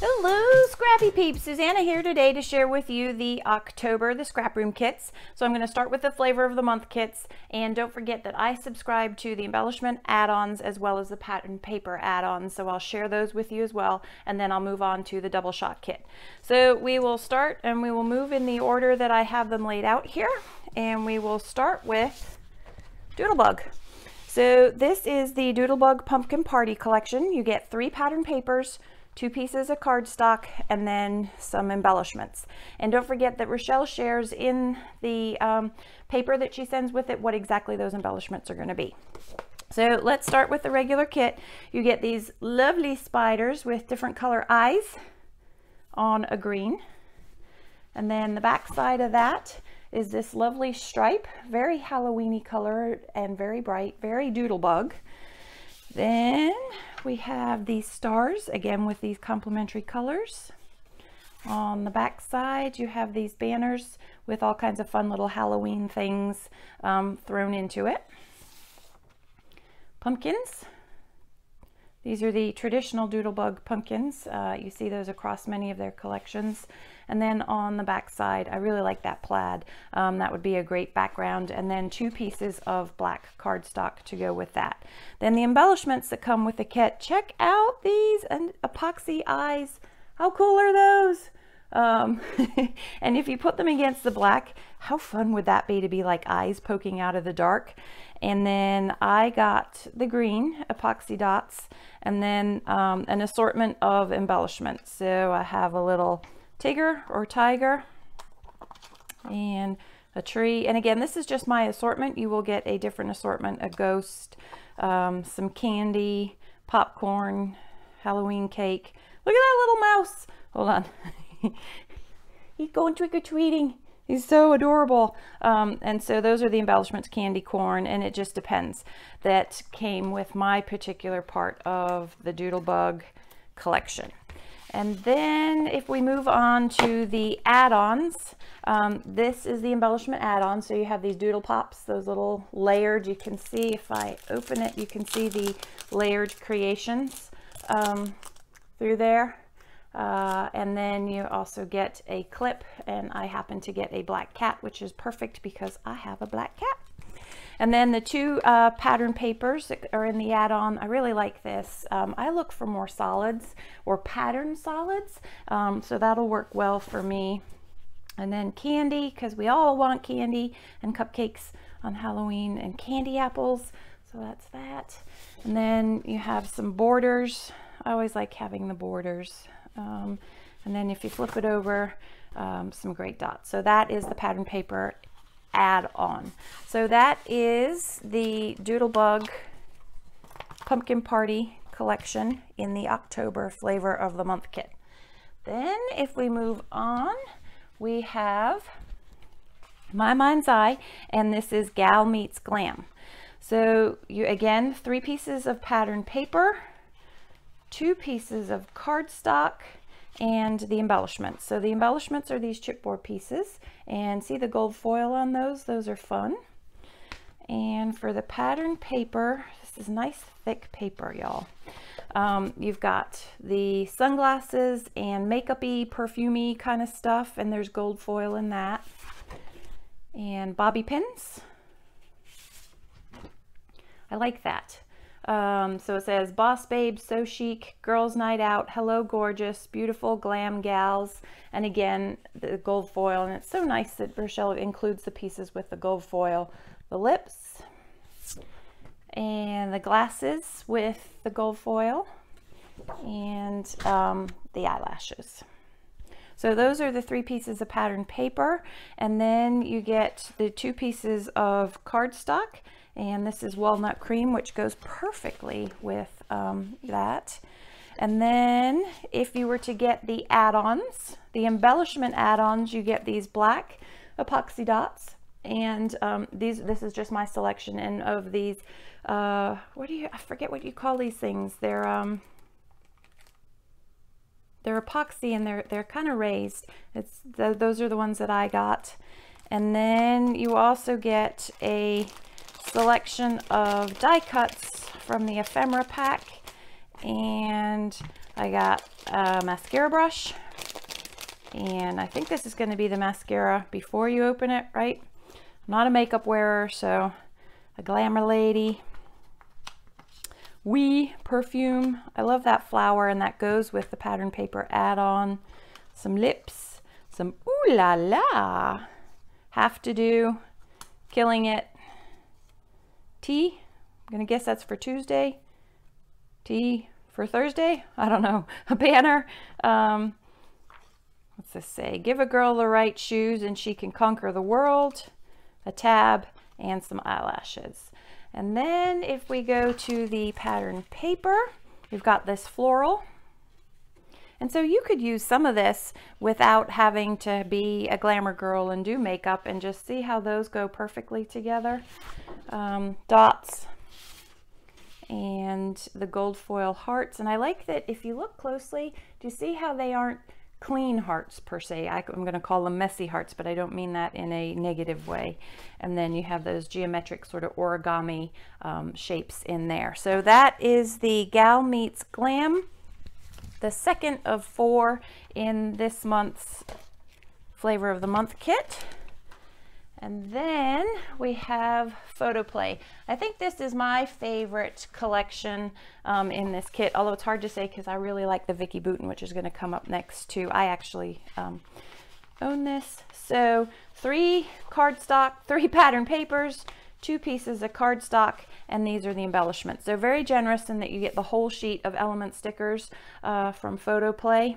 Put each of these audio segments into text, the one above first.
Hello, Scrappy Peeps. Suzanna here today to share with you the Scraproom kits. So I'm going to start with the Flavor of the Month kits, and don't forget that I subscribe to the embellishment add-ons as well as the pattern paper add-ons, so I'll share those with you as well, and then I'll move on to the double shot kit. So we will start and we will move in the order that I have them laid out here, and we will start with Doodlebug. So this is the Doodlebug Pumpkin Party Collection. You get 3 pattern papers, 2 pieces of cardstock, and then some embellishments. And don't forget that Rochelle shares in the paper that she sends with it what exactly those embellishments are going to be. So let's start with the regular kit. You get these lovely spiders with different color eyes on a green. And then the back side of that is this lovely stripe, very Halloween-y color and very bright, very Doodlebug. Then we have these stars, again with these complementary colors. On the back side, you have these banners with all kinds of fun little Halloween things thrown into it. Pumpkins. These are the traditional Doodlebug pumpkins. You see those across many of their collections. And then on the back side, I really like that plaid. That would be a great background. And then 2 pieces of black cardstock to go with that. Then the embellishments that come with the kit. Check out these epoxy eyes. How cool are those? And if you put them against the black, how fun would that be to be like eyes poking out of the dark? And then I got the green epoxy dots, and then an assortment of embellishments. So I have a little tiger or tiger and a tree. And again, this is just my assortment. You will get a different assortment, a ghost, some candy, popcorn, Halloween cake. Look at that little mouse. Hold on. He's going trick-or-treating. He's so adorable. And so those are the embellishments, candy corn, and it just depends. That came with my particular part of the Doodlebug collection. And then if we move on to the add-ons, this is the embellishment add-on. So you have these doodle pops, those little layered, you can see if I open it, you can see the layered creations through there. And then you also get a clip, and I happen to get a black cat, which is perfect because I have a black cat. And then the 2 pattern papers that are in the add-on, I really like this. I look for more solids or pattern solids, so that'll work well for me. And then candy, because we all want candy and cupcakes on Halloween, and candy apples, so that's that. And then you have some borders. I always like having the borders. And then if you flip it over, some great dots. So that is the pattern paper add-on. So that is the Doodlebug Pumpkin Party collection in the October Flavor of the Month kit. Then if we move on, we have My Mind's Eye, and this is Gal Meets Glam. So you again, 3 pieces of pattern paper, 2 pieces of cardstock, and the embellishments. So the embellishments are these chipboard pieces, and see the gold foil on those? Those are fun. And for the pattern paper, this is nice thick paper, y'all. You've got the sunglasses and makeup-y, perfumey kind of stuff, and there's gold foil in that. And bobby pins. I like that. So it says, Boss Babe, So Chic, Girls Night Out, Hello Gorgeous, Beautiful Glam Gals, and again, the gold foil. And it's so nice that Rochelle includes the pieces with the gold foil. The lips, and the glasses with the gold foil, and the eyelashes. So those are the 3 pieces of pattern paper, and then you get the 2 pieces of cardstock. And this is walnut cream, which goes perfectly with that. And then if you were to get the add-ons, the embellishment add-ons, you get these black epoxy dots. And this is just my selection. And of these, I forget what you call these things. They're epoxy, and they're kind of raised. Those are the ones that I got. And then you also get a selection of die cuts from the ephemera pack, and I got a mascara brush, and I think this is going to be the mascara before you open it, right? I'm not a makeup wearer, so a glamour lady. Perfume. I love that flower, and that goes with the pattern paper add-on. Some lips, some ooh la la. Have to do, killing it. Tea, I'm gonna guess that's for Tuesday. Tea for Thursday? I don't know. A banner. What's this say? Give a girl the right shoes and she can conquer the world. A tab and some eyelashes. And then if we go to the pattern paper, we've got this floral. And so you could use some of this without having to be a glamour girl and do makeup, and just see how those go perfectly together. Dots and the gold foil hearts. And I like that if you look closely, do you see how they aren't clean hearts per se? I'm going to call them messy hearts, but I don't mean that in a negative way. And then you have those geometric sort of origami shapes in there. So that is the Gal Meets Glam, the second of 4 in this month's Flavor of the Month kit. And then we have PhotoPlay. I think this is my favorite collection in this kit, although it's hard to say because I really like the Vicki Boutin, which is going to come up next too. I actually own this. So 3 cardstock, 3 pattern papers, 2 pieces of cardstock, and these are the embellishments. They're very generous in that you get the whole sheet of element stickers from PhotoPlay.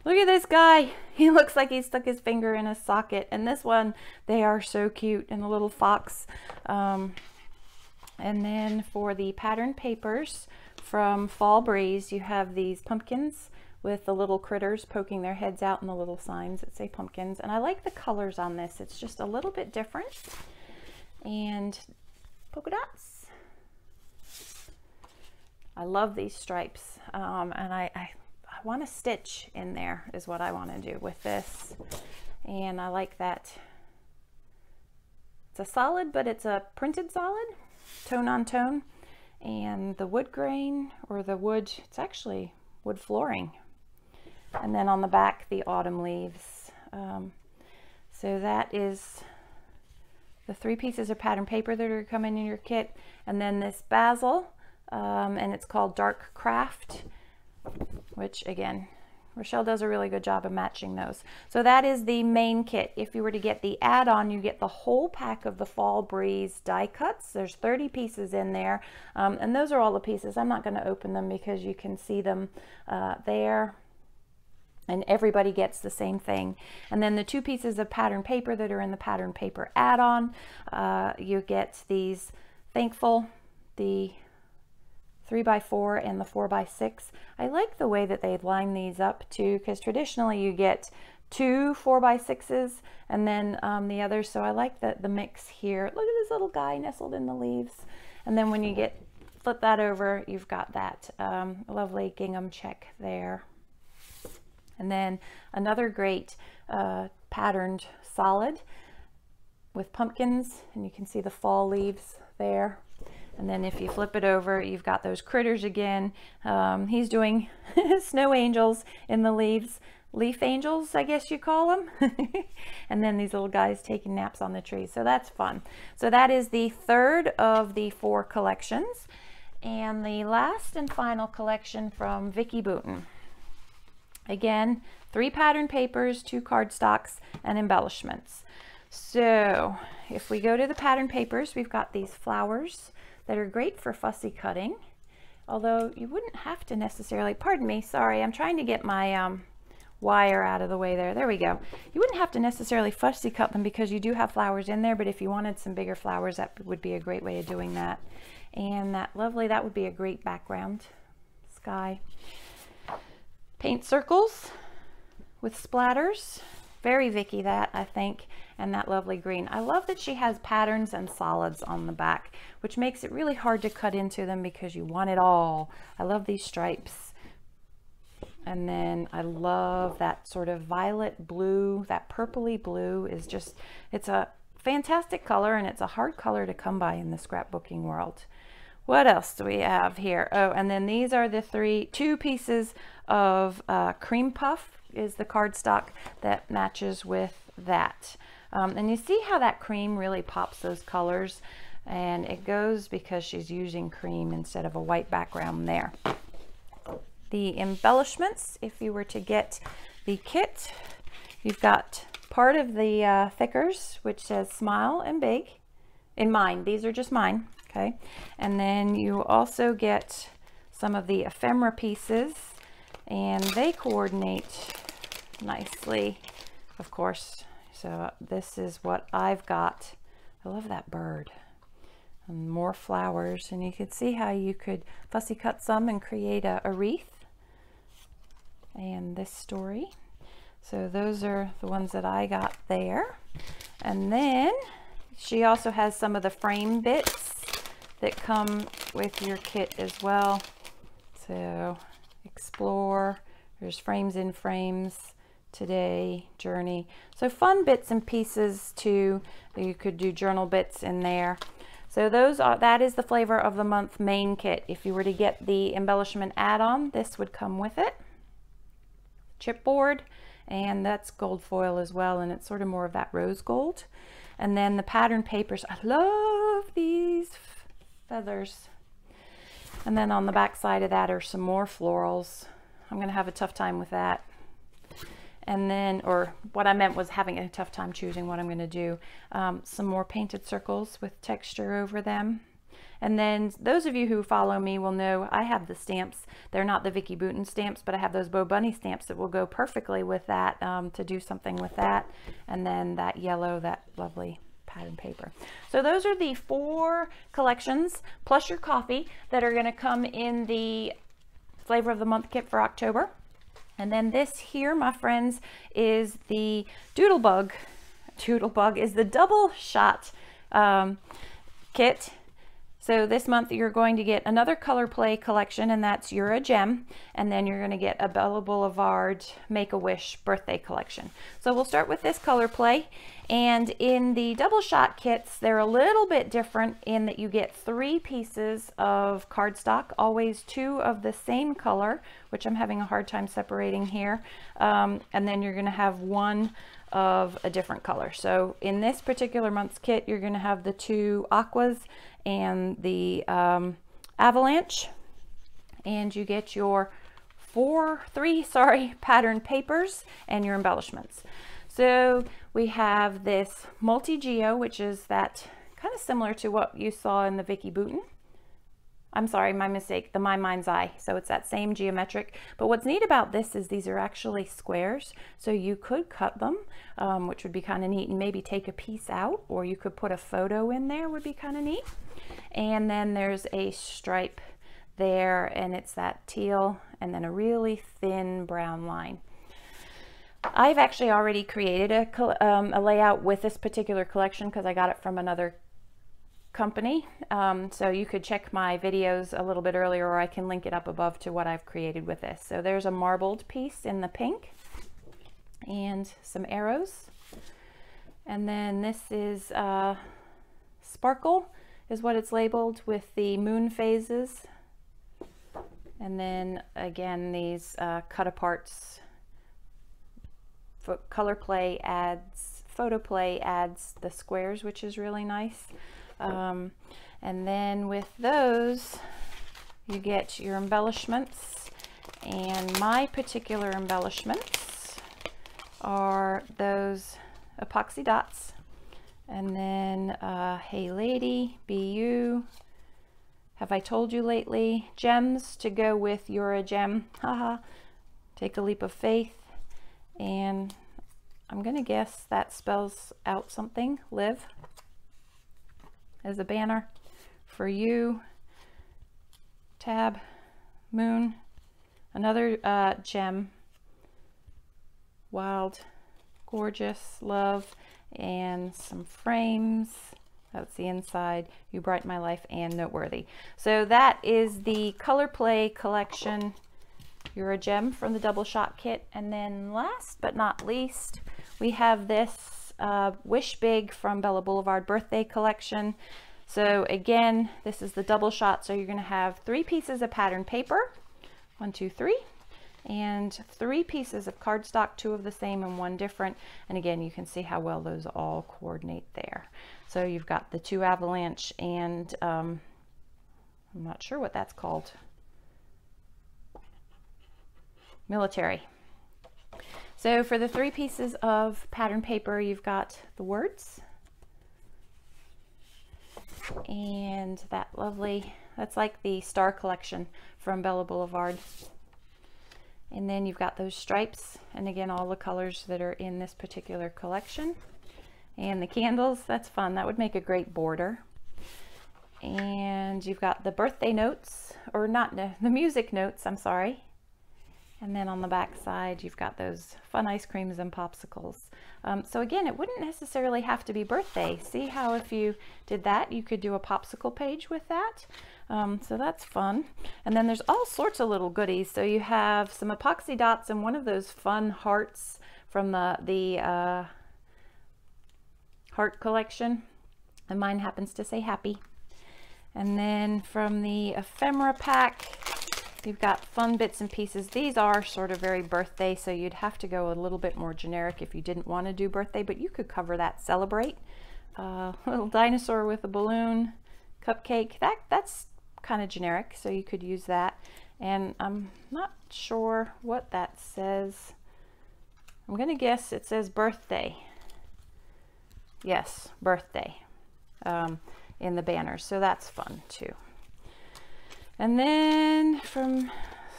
Look at this guy. He looks like he stuck his finger in a socket. And this one, they are so cute, and the little fox. And then for the pattern papers from Fall Breeze, you have these pumpkins with the little critters poking their heads out and the little signs that say pumpkins. And I like the colors on this. It's just a little bit different. And polka dots. I love these stripes. And I want to stitch in there is what I want to do with this. And I like that it's a solid, but it's a printed solid, tone on tone. And the wood grain, or the wood, it's actually wood flooring. And then on the back, the autumn leaves. So that is the 3 pieces of pattern paper that are coming in your kit. And then this basil, and it's called Dark Craft, which again, Rochelle does a really good job of matching those. So that is the main kit. If you were to get the add-on, you get the whole pack of the Fall Breeze die cuts. There's 30 pieces in there, and those are all the pieces. I'm not going to open them because you can see them there. And everybody gets the same thing. And then the 2 pieces of pattern paper that are in the pattern paper add-on, you get these Thankful, the 3x4 and the 4x6. I like the way that they line these up too, because traditionally you get 2 4x6s and then the others. So I like the mix here. Look at this little guy nestled in the leaves. And then when you flip that over, you've got that lovely gingham check there. And then another great patterned solid with pumpkins, and you can see the fall leaves there. And then if you flip it over, you've got those critters again. He's doing snow angels in the leaves. Leaf angels, I guess you call them. And then these little guys taking naps on the trees. So that's fun. So that is the 3rd of the 4 collections. And the last and final collection from Vicki Boutin. Again, 3 pattern papers, 2 cardstocks, and embellishments. So if we go to the pattern papers, we've got these flowers that are great for fussy cutting, although you wouldn't have to necessarily, pardon me, sorry, I'm trying to get my wire out of the way there. There we go. You wouldn't have to necessarily fussy cut them because you do have flowers in there, but if you wanted some bigger flowers, that would be a great way of doing that. And that would be a great background sky. Paint circles with splatters. Very Vicki, that, I think. And that lovely green. I love that she has patterns and solids on the back, which makes it really hard to cut into them because you want it all. I love these stripes. And then I love that sort of violet blue, that purpley blue is just, it's a fantastic color, and it's a hard color to come by in the scrapbooking world. What else do we have here? Oh, and then these are the two pieces of cream puff is the cardstock that matches with that. And you see how that cream really pops those colors, and it goes because she's using cream instead of a white background there. The embellishments, if you were to get the kit, you've got part of the thickers, which says smile and big. In mine, these are just mine, okay? And then you also get some of the ephemera pieces, and they coordinate nicely, of course. So this is what I've got. I love that bird. And more flowers, and you could see how you could fussy cut some and create a wreath. And this story. So those are the ones that I got there. And then she also has some of the frame bits that come with your kit as well. So explore, there's frames in frames, today, journey. So fun bits and pieces too. You could do journal bits in there. So that is the flavor of the month main kit. If you were to get the embellishment add-on, this would come with it. Chipboard, and that's gold foil as well, and it's sort of more of that rose gold. And then the pattern papers. I love these feathers. And then on the back side of that are some more florals. I'm going to have a tough time with that. And then, or what I meant was having a tough time choosing what I'm going to do. Some more painted circles with texture over them. And then those of you who follow me will know I have the stamps. They're not the Vicki Boutin stamps, but I have those Bo Bunny stamps that will go perfectly with that, to do something with that. And then that yellow, that lovely pattern paper. So those are the 4 collections plus your coffee that are going to come in the flavor of the month kit for October. And then this here, my friends, is the Doodlebug. Doodlebug is the double shot kit. So this month you're going to get another Color Play collection, and that's You're a Gem. And then you're going to get a Bella Boulevard Make-A-Wish birthday collection. So we'll start with this Color Play. And in the double shot kits, they're a little bit different in that you get 3 pieces of cardstock, always 2 of the same color, which I'm having a hard time separating here. And then you're going to have 1 of a different color. So in this particular month's kit, you're going to have the 2 aquas and the avalanche, and you get your 3 pattern papers and your embellishments. So we have this multi-geo, which is that kind of similar to what you saw in the Vicki Boutin. I'm sorry, my mistake, the My Mind's Eye. So it's that same geometric. But what's neat about this is these are actually squares. So you could cut them, which would be kind of neat, and maybe take a piece out, or you could put a photo in there, would be kind of neat. And then there's a stripe there, and it's that teal, and then a really thin brown line. I've actually already created a layout with this particular collection because I got it from another company. So you could check my videos a little bit earlier, or I can link it up above to what I've created with this. So there's a marbled piece in the pink and some arrows. And then this is sparkle is what it's labeled, with the moon phases. And then again, these cut aparts. Color Play adds, PhotoPlay adds the squares, which is really nice. And then with those, you get your embellishments. And my particular embellishments are those epoxy dots. And then Hey Lady, Be You, Have I Told You Lately, gems to go with You're a Gem, haha, Take a Leap of Faith, and I'm gonna guess that spells out something, Live, as a banner for You, Tab, Moon, another gem, Wild, Gorgeous, Love, and some frames. That's the inside, You Brighten My Life, and Noteworthy. So that is the Color Play collection, You're a Gem, from the double shot kit. And then last but not least, we have this Wish Big from Bella Boulevard birthday collection. So again, this is the double shot. So you're going to have 3 pieces of pattern paper, 1, 2, 3, and 3 pieces of cardstock, 2 of the same and 1 different. And again, you can see how well those all coordinate there. So you've got the 2 avalanche and I'm not sure what that's called. Military. So for the 3 pieces of pattern paper, you've got the words and that lovely, that's like the Star Collection from Bella Boulevard. And then you've got those stripes, and again, all the colors that are in this particular collection. And the candles, that's fun. That would make a great border. And you've got the birthday notes, or not, the music notes, I'm sorry. And then on the back side, you've got those fun ice creams and popsicles. So again, it wouldn't necessarily have to be birthday. See how if you did that, you could do a popsicle page with that. So that's fun. And then there's all sorts of little goodies. So you have some epoxy dots and one of those fun hearts from the heart collection. And mine happens to say happy. And then from the ephemera pack, you've got fun bits and pieces. These are sort of very birthday, so you'd have to go a little bit more generic if you didn't want to do birthday, but you could cover that. Celebrate. Little dinosaur with a balloon, cupcake. That's kind of generic, so you could use that. And I'm not sure what that says. I'm going to guess it says birthday. Yes, birthday in the banners, so that's fun too. And then from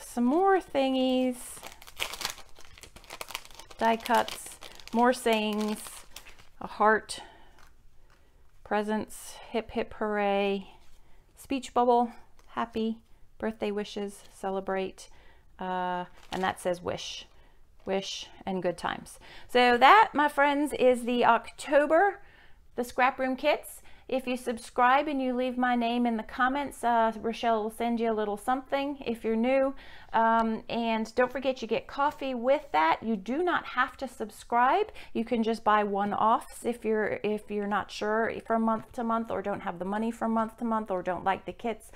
some more thingies, die cuts, more sayings, a heart, presents, hip hip hooray, speech bubble, happy, birthday wishes, celebrate, and that says wish, wish, and good times. So that, my friends, is the October, the Scraproom kits. If you subscribe and you leave my name in the comments, Rochelle will send you a little something if you're new. And don't forget, you get coffee with that. You do not have to subscribe. You can just buy one-offs if you're not sure from month to month, or don't have the money from month to month, or don't like the kits.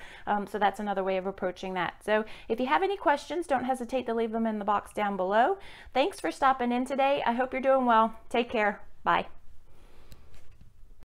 So that's another way of approaching that. So if you have any questions, don't hesitate to leave them in the box down below. Thanks for stopping in today. I hope you're doing well. Take care. Bye.